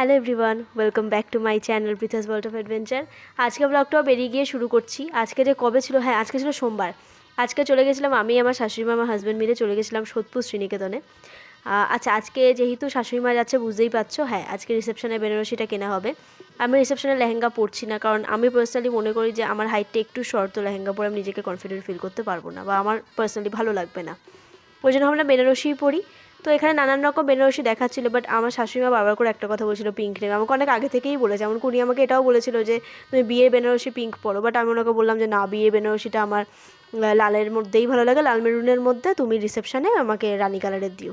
Hello everyone, welcome back to my channel Pritha's world of adventure. আজকে ব্লগটাও বেরিয়ে গিয়ে শুরু করছি। আজকে যে কবে ছিল, হ্যাঁ আজকে ছিল সোমবার। আজকে চলে গেছিলাম আমি, আমার শাশুড়ি মা, আমার হাজব্যান্ড মিলে চলে গেছিলাম সোদপুর শ্রীনিকেতনে। আচ্ছা, আজকে যেহেতু শাশুড়ি মা যাচ্ছে বুঝতেই পারছো, হ্যাঁ আজকে রিসেপশনে বেনারসিটা কেনা হবে। আমি রিসেপশনে লেহেঙ্গা পরছি না, কারণ আমি পার্সোনালি মনে করি যে আমার হাইটটা একটু শর্ট, তো লেহেঙ্গা পরে আমি নিজেকে কনফিডেন্ট ফিল করতে পারবো না, বা আমার পার্সোনালি ভালো লাগবে না। ওই জন্য আমরা বেনারসিই পরি। তো এখানে নানান রকম বেনারসি দেখাচ্ছিলো, বাট আমার শাশুড়িমা বারবার করে একটা কথা বলছিল, পিঙ্ক নেবে। আমাকে অনেক আগে থেকেই বলেছে, এমন উনি আমাকে এটাও বলেছিল যে তুমি বিয়ের বেনারসি পিঙ্ক পরো, বাট আমি ওনাকে বললাম যে না, বিয়ের বেনারসিটা আমার লালের মধ্যেই ভালো লাগে, লাল মেরুনের মধ্যে, তুমি রিসেপশানে আমাকে রানি কালারের দিও।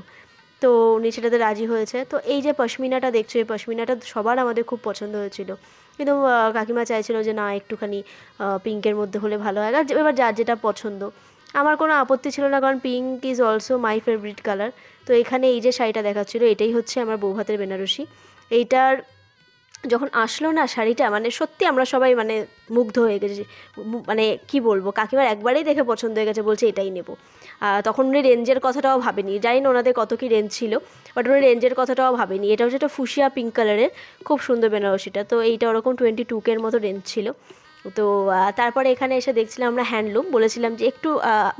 তো উনি সেটাতে রাজি হয়েছে। তো এই যে পশমিনাটা দেখছো, এই পশমিনাটা সবার আমাদের খুব পছন্দ হয়েছিল, কিন্তু কাকিমা চাইছিল যে না একটুখানি পিঙ্কের মধ্যে হলে ভালো হয়। আর এবার যার যেটা পছন্দ, আমার কোনো আপত্তি ছিল না, কারণ pink is also my favourite colour. তো এখানে এই যে শাড়িটা দেখাচ্ছিলো, এটাই হচ্ছে আমার বৌভাতের বেনারসি। এইটার যখন আসলো না শাড়িটা, মানে সত্যি আমরা সবাই মানে মুগ্ধ হয়ে গেছি। মানে কি বলবো, কাকিমার একবারেই দেখে পছন্দ হয়ে গেছে, বলছে এটাই নেবো। তখন উনি রেঞ্জের কথাটাও ভাবেনি, জানি না ওনাদের কত কী রেঞ্জ ছিল, বাট উনি রেঞ্জের কথাটাও ভাবেনি। এটা হচ্ছে একটা ফুসিয়া পিঙ্ক কালারের, খুব সুন্দর বেনারসিটা। তো এইটা ওরকম 22K মতো রেঞ্জ ছিল। তো তারপরে এখানে এসে দেখছিলাম আমরা হ্যান্ডলুম, বলেছিলাম যে একটু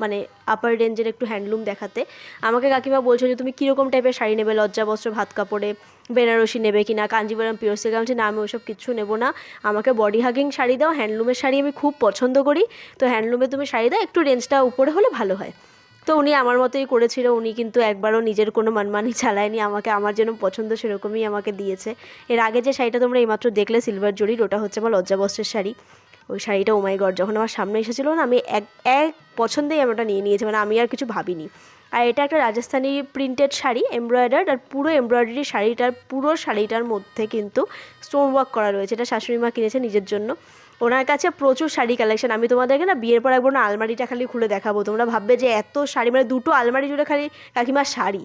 মানে আপার রেঞ্জের একটু হ্যান্ডলুম দেখাতে। আমাকে কাকিমা বলছো যে তুমি কীরকম টাইপের শাড়ি নেবে, লজ্জা বস্ত্র ভাত কাপড়ে বেনারসি নেবে কি না, কাঞ্জিবরম পিওর সিল্ক। আমি বলছি না, আমি ওসব কিচ্ছু নেবো না, আমাকে বডি হাগিং শাড়ি দাও, হ্যান্ডলুমের শাড়ি আমি খুব পছন্দ করি। তো হ্যান্ডলুমে তুমি শাড়ি দাও, একটু রেঞ্জটা উপরে হলে ভালো হয়। তো উনি আমার মতোই করেছিল, উনি কিন্তু একবারও নিজের কোনো মানমানি চালায়নি, আমাকে আমার যেন পছন্দ সেরকমই আমাকে দিয়েছে। এর আগে যে শাড়িটা তোমরা এইমাত্র দেখলে সিলভার জরির, ওটা হচ্ছে আমার লজ্জাবস্ত্রের শাড়ি। ওই শাড়িটা ও মাই গড, যখন আমার সামনে এসেছিলো না, আমি এক এক পছন্দেই আমি ওটা নিয়ে নিয়েছি, মানে আমি আর কিছু ভাবিনি। আর এটা একটা রাজস্থানি প্রিন্টেড শাড়ি, এমব্রয়ডার্ড, আর পুরো এমব্রয়ডারি শাড়িটার, পুরো শাড়িটার মধ্যে কিন্তু স্টোন ওয়ার্ক করা রয়েছে। এটা শাশুড়ি মা কিনেছে নিজের জন্য। ওনার কাছে প্রচুর শাড়ি কালেকশন। আমি তোমাদেরকে না বিয়ের পর একবার না আলমারিটা খালি খুলে দেখাবো, তোমরা ভাববে যে এত শাড়ি, মানে দুটো আলমারি জুড়ে খালি কাকিমার শাড়ি।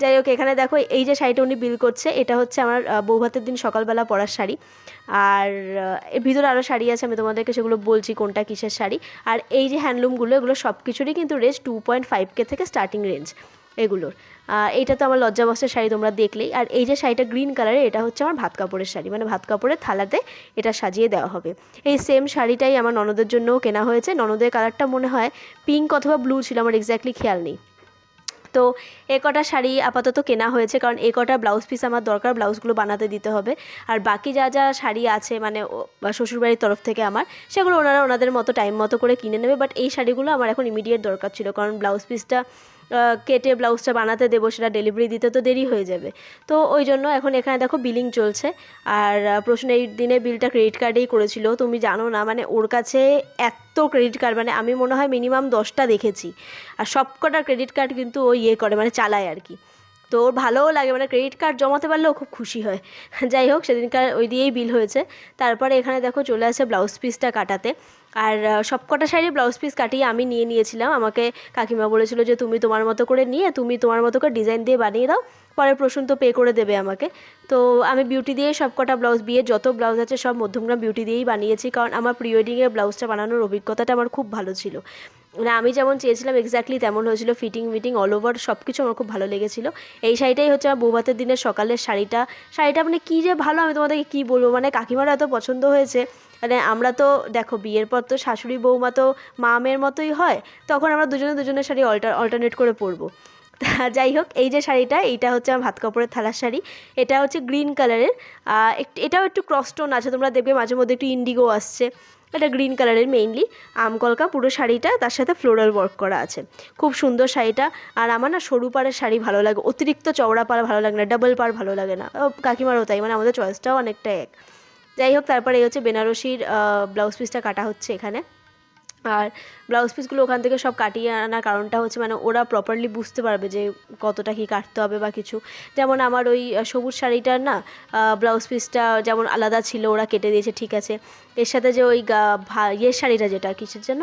যাই হোক, এখানে দেখো এই যে শাড়িটা উনি বিল করছে, এটা হচ্ছে আমার বৌভাতের দিন সকালবেলা পরার শাড়ি। আর এর ভিতরে আরও শাড়ি আছে, আমি তোমাদেরকে সেগুলো বলছি কোনটা কিসের শাড়ি। আর এই যে হ্যান্ডলুমগুলো, এগুলো সব কিছুরই কিন্তু রেঞ্জ 2.5K থেকে স্টার্টিং রেঞ্জ এগুলোর। এইটা তো আমার লজ্জাবস্ত্রের শাড়ি তোমরা দেখলেই। আর এই যে শাড়িটা গ্রিন কালারের, এটা হচ্ছে আমার ভাত কাপড়ের শাড়ি, মানে ভাত কাপড়ের থালাতে এটা সাজিয়ে দেওয়া হবে। এই সেম শাড়িটাই আমার ননদের জন্যও কেনা হয়েছে। ননদের কালারটা মনে হয় পিঙ্ক অথবা ব্লু ছিল, আমার এক্স্যাক্টলি খেয়াল নেই। তো এ কটা শাড়ি আপাতত কেনা হয়েছে, কারণ এ কটা ব্লাউজ পিস আমার দরকার, ব্লাউজগুলো বানাতে দিতে হবে। আর বাকি যা যা শাড়ি আছে, মানে শ্বশুরবাড়ির তরফ থেকে আমার, সেগুলো ওনারা ওনাদের মতো টাইম মতো করে কিনে নেবে। বাট এই শাড়িগুলো আমার এখন ইমিডিয়েট দরকার ছিল, কারণ ব্লাউজ পিসটা কেটে ব্লাউজটা বানাতে দেবো, সেটা ডেলিভারি দিতে তো দেরি হয়ে যাবে। তো ওই জন্য এখন এখানে দেখো বিলিং চলছে। আর প্রশ্ন এই দিনে বিলটা ক্রেডিট কার্ডেই করেছিল, তুমি জানো না, মানে ওর কাছে এত ক্রেডিট কার্ড, মানে আমি মনে হয় মিনিমাম 10টা দেখেছি। আর সব কটা ক্রেডিট কার্ড কিন্তু ও ইয়ে করে, মানে চালায় আর কি। তো ওর ভালোও লাগে, মানে ক্রেডিট কার্ড জমাতে পারলেও খুব খুশি হয়। যাই হোক, সেদিনকার ওই দিয়েই বিল হয়েছে। তারপরে এখানে দেখো চলে আসে ব্লাউজ পিসটা কাটাতে। আর সব কটা শাড়ি ব্লাউজ পিস কাটিয়ে আমি নিয়ে নিয়েছিলাম। আমাকে কাকিমা বলেছিল যে তুমি তোমার মতো করে নিয়ে, তুমি তোমার মতো করে ডিজাইন দিয়ে বানিয়ে দাও, পরে প্রসূন তো পে করে দেবে আমাকে। তো আমি বিউটি দিয়ে সব কটা ব্লাউজ, বিয়ে যত ব্লাউজ আছে সব মধ্যমগ্রাম বিউটি দিয়েই বানিয়েছি, কারণ আমার প্রি ওয়েডিংয়ের ব্লাউজটা বানানোর অভিজ্ঞতাটা আমার খুব ভালো ছিল। মানে আমি যেমন চেয়েছিলাম এক্স্যাক্টলি তেমন হয়েছিল, ফিটিং মিটিং অল ওভার সব কিছু আমার খুব ভালো লেগেছিলো। এই শাড়িটাই হচ্ছে আমার বৌভাতের দিনের সকালের শাড়িটা। শাড়িটা মানে কী যে ভালো, আমি তোমাদেরকে কী বলবো, মানে কাকিমারও এত পছন্দ হয়েছে। মানে আমরা তো দেখো বিয়ের পর তো শাশুড়ি বৌমা তো মা মেয়ের মতোই হয়, তখন আমরা দুজনে দুজনের শাড়ি অল্টারনেট করে পরবো। তা যাই হোক, এই যে শাড়িটা, এইটা হচ্ছে আমার ভাত কাপড়ের থালার শাড়ি। এটা হচ্ছে গ্রিন কালারের, এটাও একটু ক্রসটোন আছে, তোমরা দেখবে মাঝে মধ্যে একটু ইন্ডিগো আসছে। এটা গ্রিন কালারের, মেইনলি আমকলকা পুরো শাড়িটা, তার সাথে ফ্লোরাল ওয়ার্ক করা আছে। খুব সুন্দর শাড়িটা। আর আমার না সরু পাড়ের শাড়ি ভালো লাগে, অতিরিক্ত চওড়া পাড় ভালো লাগে না, ডাবল পাড় ভালো লাগে না। কাকিমারও তাই, মানে আমাদের চয়েসটাও অনেকটা এক। যাই হোক, তারপরে এই হচ্ছে বেনারসির ব্লাউজ পিসটা কাটা হচ্ছে এখানে। আর ব্লাউজ পিসগুলো ওখান থেকে সব কাটিয়ে আনার কারণটা হচ্ছে, মানে ওরা প্রপারলি বুঝতে পারবে যে কতটা কী কাটতে হবে বা কিছু। যেমন আমার ওই সবুজ শাড়িটার না ব্লাউজ পিসটা যেমন আলাদা ছিল, ওরা কেটে দিয়েছে, ঠিক আছে। এর সাথে যে ওই ইয়ের শাড়িটা, যেটা কিসের জন্য,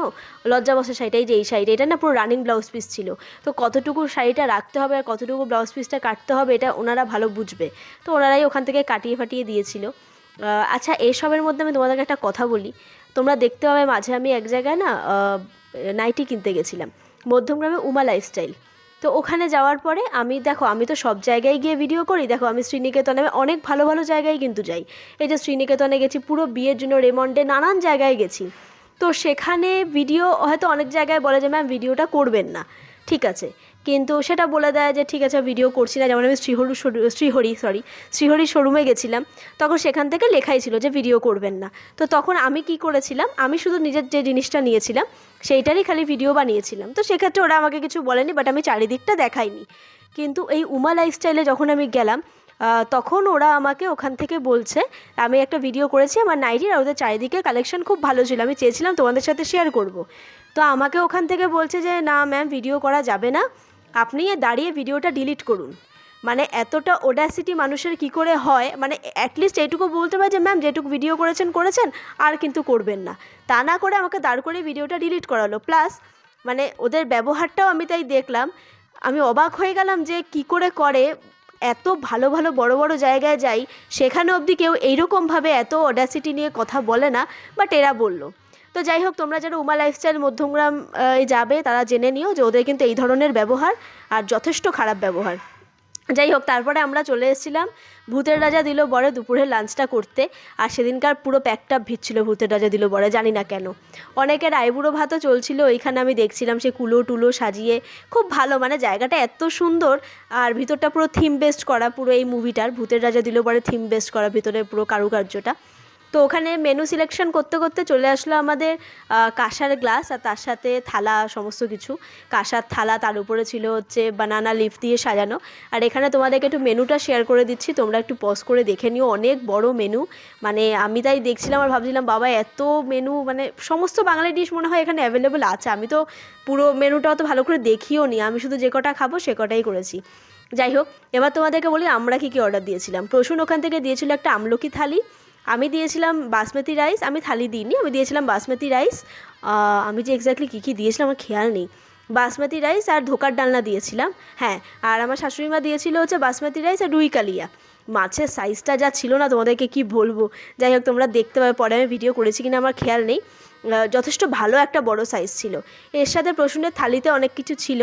লজ্জাবস্ত্রের শাড়িটাই, যে এই শাড়িটা, এটা না পুরো রানিং ব্লাউজ পিস ছিল। তো কতটুকু শাড়িটা রাখতে হবে আর কতটুকু ব্লাউজ পিসটা কাটতে হবে, এটা ওনারা ভালো বুঝবে। তো ওনারাই ওখান থেকে কাটিয়ে ফাটিয়ে দিয়েছিল। আচ্ছা, এসবের মধ্যে আমি তোমাদেরকে একটা কথা বলি। তোমরা দেখতে পাবে মাঝে আমি এক জায়গায় না নাইটি কিনতে গেছিলাম, মধ্যমগ্রামে উমা লাইফস্টাইল। তো ওখানে যাওয়ার পরে আমি তো সব জায়গায় গিয়ে ভিডিও করি, দেখো আমি শ্রীনিকেতনে অনেক ভালো ভালো জায়গায় কিন্তু যাই। এই যে শ্রীনিকেতনে গেছি, পুরো বিয়ের জন্য রেমন্ডে নানান জায়গায় গেছি। তো সেখানে ভিডিও হয়তো অনেক জায়গায় বলে যে ম্যাম ভিডিওটা করবেন না, ঠিক আছে, কিন্তু সেটা বলে দেয় যে ঠিক আছে ভিডিও করছি না। যেমন আমি শ্রীহরি শোরুমে গেছিলাম, তখন সেখান থেকে লেখাই ছিল যে ভিডিও করবেন না। তো তখন আমি কি করেছিলাম, আমি শুধু নিজের যে জিনিসটা নিয়েছিলাম সেইটারই খালি ভিডিও বানিয়েছিলাম। তো সেক্ষেত্রে ওরা আমাকে কিছু বলেনি, বাট আমি চারিদিকটা দেখাইনি। কিন্তু এই উমা লাইফস্টাইলে যখন আমি গেলাম, তখন ওরা আমাকে ওখান থেকে বলছে, আমি একটা ভিডিও করেছি আমার নাইটির, আর ওদের চারিদিকে কালেকশন খুব ভালো ছিল, আমি চেয়েছিলাম তোমাদের সাথে শেয়ার করব। তো আমাকে ওখান থেকে বলছে যে না ম্যাম ভিডিও করা যাবে না, আপনি দাঁড়িয়ে ভিডিওটা ডিলিট করুন। মানে এতটা ওডাসিটি মানুষের কি করে হয়, মানে অ্যাটলিস্ট এইটুকু বলতে পারে যে ম্যাম যেটুকু ভিডিও করেছেন আর কিন্তু করবেন না। তা না করে আমাকে দাঁড় করে ভিডিওটা ডিলিট করালো। প্লাস মানে ওদের ব্যবহারটাও আমি তাই দেখলাম, আমি অবাক হয়ে গেলাম যে কি করে এত ভালো ভালো বড় বড় জায়গায় যাই, সেখানে অবধি কেউ এইরকমভাবে এত অডাসিটি নিয়ে কথা বলে না, বাট এরা বললো। তো যাই হোক, তোমরা যারা উমা লাইফস্টাইল মধ্যমগ্রাম যাবে তারা জেনে নিও যে ওদের কিন্তু এই ধরনের ব্যবহার, আর যথেষ্ট খারাপ ব্যবহার। যাই হোক, তারপরে আমরা চলে এসেছিলাম ভূতের রাজা দিল বরে দুপুরের লাঞ্চটা করতে। আর সেদিনকার পুরো প্যাকটা ভিড় ছিল ভূতের রাজা দিল বরে, জানি না কেন। অনেকের আইবুড়ো ভাতও চলছিল ওইখানে, আমি দেখছিলাম সে কুলো টুলো সাজিয়ে, খুব ভালো, মানে জায়গাটা এত সুন্দর। আর ভিতরটা পুরো থিম বেসড করা, পুরো এই মুভিটার ভূতের রাজা দিল বরে থিম বেসড করা ভিতরে পুরো কারুকার্যটা। তো ওখানে মেনু সিলেকশন করতে করতে চলে আসলো আমাদের কাঁসার গ্লাস, আর তার সাথে থালা, সমস্ত কিছু কাঁসার থালা, তার উপরে ছিল হচ্ছে বানানা লিফ দিয়ে সাজানো। আর এখানে তোমাদেরকে একটু মেনুটা শেয়ার করে দিচ্ছি, তোমরা একটু পজ করে দেখে নিও, অনেক বড় মেনু। মানে আমি তাই দেখছিলাম আর ভাবছিলাম বাবা এত মেনু, মানে সমস্ত বাঙালি ডিশ মনে হয় এখানে অ্যাভেলেবেল আছে। আমি তো পুরো মেনুটা অত ভালো করে দেখিও নি, আমি শুধু যে কটা খাবো সে কটাই করেছি। যাই হোক, এবার তোমাদেরকে বলি আমরা কী কী অর্ডার দিয়েছিলাম। প্রসূন ওখান থেকে দিয়েছিল একটা আমলকি থালি, আমি দিয়েছিলাম বাসমতি রাইস, আমি থালি দিইনি, আমি দিয়েছিলাম বাসমতি রাইস। আমি যে এক্স্যাক্টলি কী কী দিয়েছিলাম আমার খেয়াল নেই। বাসমতি রাইস আর ধোকার ডালনা দিয়েছিলাম, হ্যাঁ। আর আমার শাশুড়ি মা দিয়েছিল হচ্ছে বাসমতি রাইস আর রুই কালিয়া। মাছের সাইজটা যা ছিল না তোমাদেরকে কি বলবো। যাই হোক, তোমরা দেখতে পাবে, পরে আমি ভিডিও করেছি কিনা আমার খেয়াল নেই। যথেষ্ট ভালো একটা বড় সাইজ ছিল। এর সাথে প্রসূনের থালিতে অনেক কিছু ছিল,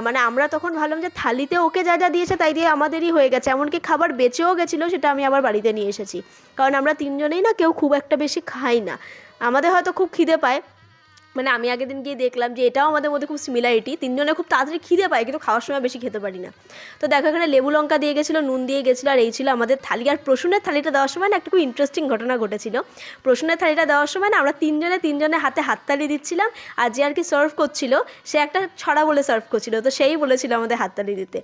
মানে আমরা তখন ভাবলাম যে থালিতে ওকে যা যা দিয়েছে তাই দিয়ে আমাদেরই হয়ে গেছে, এমনকি খাবার বেঁচেও গেছিলো, সেটা আমি আবার বাড়িতে নিয়ে এসেছি। কারণ আমরা তিনজনেই না কেউ খুব একটা বেশি খাই না, আমাদের হয়তো খুব খিদে পায়। মানে আমি আগের দিন গিয়ে দেখলাম যে এটাও আমাদের মধ্যে খুব সিমিলারিটি, তিনজনে খুব তাড়াতাড়ি খিদে পায় কিন্তু খাওয়ার সময় বেশি খেতে পারি না। তো দেখো এখানে লেবু লঙ্কা দিয়ে গেছিলো, নুন দিয়ে গেছিলো, আর এই ছিল আমাদের থালি। আর প্রসূনের থালিটা দেওয়ার সময় না একটা খুব ইন্টারেস্টিং ঘটনা ঘটেছিল। প্রসূনের থালিটা দেওয়ার সময় না আমরা তিনজনে হাতে হাততালি দিচ্ছিলাম, আর যে আর কি সার্ভ করছিল সে একটা ছড়া বলে সার্ভ করছিল, তো সেই বলেছিল আমাদের হাততালি দিতে।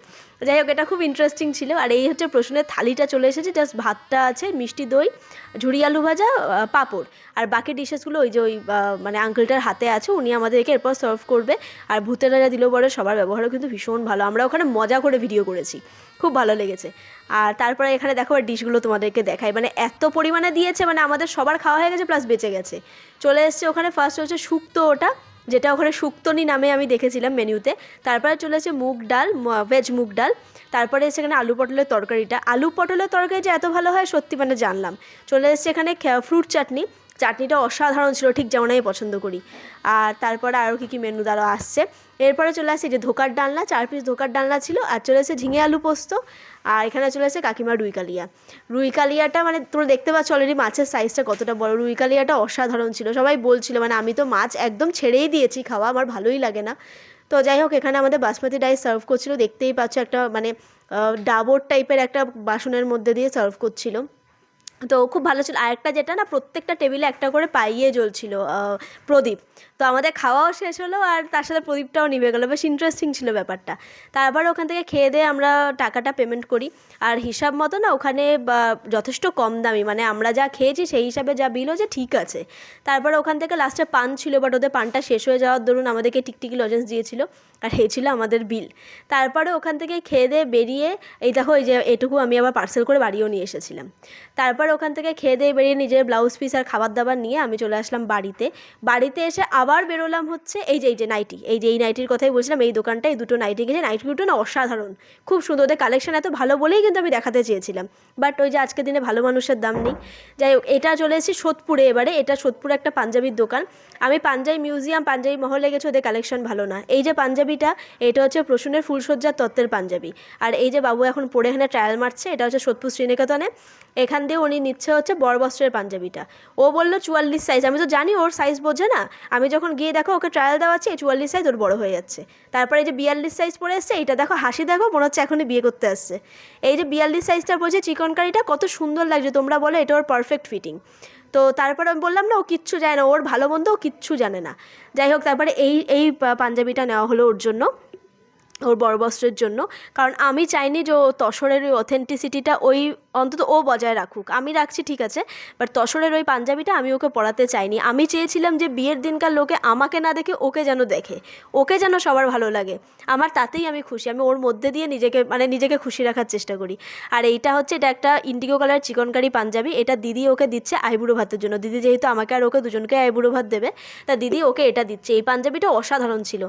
যাই হোক, এটা খুব ইন্টারেস্টিং ছিল। আর এই হচ্ছে প্রসূনের থালিটা চলে এসেছে, জাস্ট ভাতটা আছে, মিষ্টি দই, ঝুড়ি আলু ভাজা, পাঁপড়, আর বাকি ডিশেসগুলো ওই যে ওই মানে আঙ্কেলটার হাতে আছে, উনি আমাদেরকে এরপর সার্ভ করবে। আর ভূতের রাজা দিল বরে সবার ব্যবহারও কিন্তু ভীষণ ভালো, আমরা ওখানে মজা করে ভিডিও করেছি, খুব ভালো লেগেছে। আর তারপরে এখানে দেখো আর ডিশগুলো তোমাদেরকে দেখাই, মানে এত পরিমাণে দিয়েছে, মানে আমাদের সবার খাওয়া হয়ে গেছে প্লাস বেঁচে গেছে। চলে এসছে ওখানে ফার্স্ট হচ্ছে শুক্তো, ওটা যেটা ওখানে শুক্তনি নামে আমি দেখেছিলাম মেনুতে। তারপরে চলে এসেছে মুগ ডাল, ভেজ মুগ ডাল। তারপরে এসে এখানে আলু পটলের তরকারিটা, আলু পটলের তরকারি যে এত ভালো হয় সত্যি মানে জানলাম। চলে এসছে এখানে ফ্রুট চাটনি, চাটনিটা অসাধারণ ছিল, ঠিক যেমন আমি পছন্দ করি। আর তারপরে আরও কী কী মেনু দ্বারা আসছে, এরপরে চলে আসছে যে ধোকার ডালনা, 4 পিস ধোকার ডালনা ছিল। আর চলে এসেছে ঝিঙে আলু পোস্ত। আর এখানে চলে এসেছে কাকিমার রুই কালিয়া। রুই কালিয়াটা মানে তোমরা দেখতে পাচ্ছ অলরেডি মাছের সাইজটা কতটা বড়, রুই কালিয়াটা অসাধারণ ছিল, সবাই বলছিল। মানে আমি তো মাছ একদম ছেড়েই দিয়েছি খাওয়া, আমার ভালোই লাগে না। তো যাই হোক, এখানে আমাদের বাসমতি রাইস সার্ভ করছিল, দেখতেই পাচ্ছ একটা মানে ডাবর টাইপের একটা বাসনের মধ্যে দিয়ে সার্ভ করছিল। তো খুব ভালো ছিল। আর একটা যেটা না, প্রত্যেকটা টেবিলে একটা করে পাইয়ে জ্বলছিল প্রদীপ। তো আমাদের খাওয়াও শেষ হলো আর তার সাথে প্রদীপটাও নিভে গেলো, বেশ ইন্টারেস্টিং ছিল ব্যাপারটা। তারপর ওখান থেকে খেয়ে দিয়ে আমরা টাকাটা পেমেন্ট করি। আর হিসাব মতো না ওখানে যথেষ্ট কম দামি, মানে আমরা যা খেয়েছি সেই হিসাবে যা বিল হয়েছে ঠিক আছে। তারপর ওখান থেকে লাস্টে পান ছিল, বাট ওদের পানটা শেষ হয়ে যাওয়ার দরুন আমাদেরকে টিকটিকি লজেন্স দিয়েছিল, আর এই ছিল আমাদের বিল। তারপরে ওখান থেকে খেয়ে দিয়ে বেরিয়ে এই দেখো এই যে এটুকু আমি আবার পার্সেল করে বাড়িও নিয়ে এসেছিলাম। তারপর ওখান থেকে খেয়ে দিয়ে বেরিয়ে নিজের ব্লাউজ পিস আর খাবার দাবার নিয়ে আমি চলে আসলাম বাড়িতে। বাড়িতে এসে আবার বেরোলাম হচ্ছে এই যে নাইটি, এই নাইটির কথাই বলছিলাম, এই দোকানটা, এই দুটো নাইটি গেছে, নাইটি দুটো না অসাধারণ, খুব সুন্দর, ওদের কালেকশন এত ভালো বলেই কিন্তু আমি দেখাতে চেয়েছিলাম, বাট ওই যে আজকের দিনে ভালো মানুষের দাম নেই। যাই হোক, এটা চলে এসেছি সোদপুরে এবারে, এটা সোদপুরে একটা পাঞ্জাবির দোকান। আমি পাঞ্জাবি মিউজিয়াম, পাঞ্জাবি মহলে গেছি, ওদের কালেকশন ভালো না। এই যে পাঞ্জাবিটা, এটা হচ্ছে প্রসূনের ফুলসজ্জার তত্ত্বের পাঞ্জাবি, আর এই যে বাবু এখন পরে এখানে ট্রায়াল মারছে, এটা হচ্ছে সোদপুর শ্রীনিকেতনে, এখান দিয়ে উনি নিচ্ছে হচ্ছে বড়বস্ত্রের পাঞ্জাবিটা। ও বললো 44 সাইজ, আমি তো জানি ওর সাইজ বোঝে না, আমি যখন গিয়ে দেখো ওকে ট্রায়াল দেওয়াচ্ছি, 44 সাইজ ওর বড় হয়ে যাচ্ছে। তারপরে এই যে 42 সাইজ পরে এসছে, এইটা দেখো হাসি দেখো, মনে হচ্ছে এখনই বিয়ে করতে আসছে। এই যে 42 সাইজটার পরে চিকনকারিটা কত সুন্দর লাগছে, তোমরা বলো এটা ওর পারফেক্ট ফিটিং। তো তারপরে আমি বললাম না ও কিচ্ছু জানে না, ওর ভালো মন্দ ও কিচ্ছু জানে না। যাই হোক, তারপরে এই পাঞ্জাবিটা নেওয়া হলো ওর জন্য, ওর বড়বস্ত্রের জন্য, কারণ আমি চাইনি যে ও তসরের ওই অথেন্টিসিটিটা ওই অন্তত ও বজায় রাখুক, আমি রাখছি ঠিক আছে, বাট তসরের ওই পাঞ্জাবিটা আমি ওকে পরাতে চাইনি। আমি চেয়েছিলাম যে বিয়ের দিনকার লোকে আমাকে না দেখে ওকে যেন দেখে, ওকে যেন সবার ভালো লাগে, আমার তাতেই আমি খুশি, আমি ওর মধ্যে দিয়ে নিজেকে খুশি রাখার চেষ্টা করি। আর এইটা হচ্ছে, এটা একটা ইন্ডিগো কালার চিকনকারি পাঞ্জাবি, এটা দিদি ওকে দিচ্ছে আইবুড়ো ভাতের জন্য, দিদি যেহেতু আমাকে আর ওকে দুজনকে আইবুড়ো ভাত দেবে, তা দিদি ওকে এটা দিচ্ছে। এই পাঞ্জাবিটা অসাধারণ ছিল।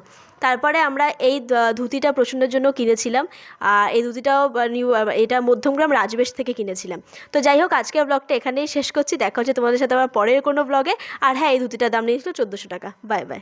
তারপরে আমরা এই ধুতিটা প্রসন্নের জন্য কিনেছিলাম, আর এই ধুতিটাও এটা মধ্যমগ্রাম রাজবেশ থেকে কিনেছিলাম। তো যাই হোক, আজকের ব্লগটা এখানেই শেষ করছি, দেখা হচ্ছে তোমাদের সাথে আবার পরের কোনো ব্লগে। আর হ্যাঁ, এই ধুতিটার দাম নিয়েছিল 1400 টাকা। Bye bye.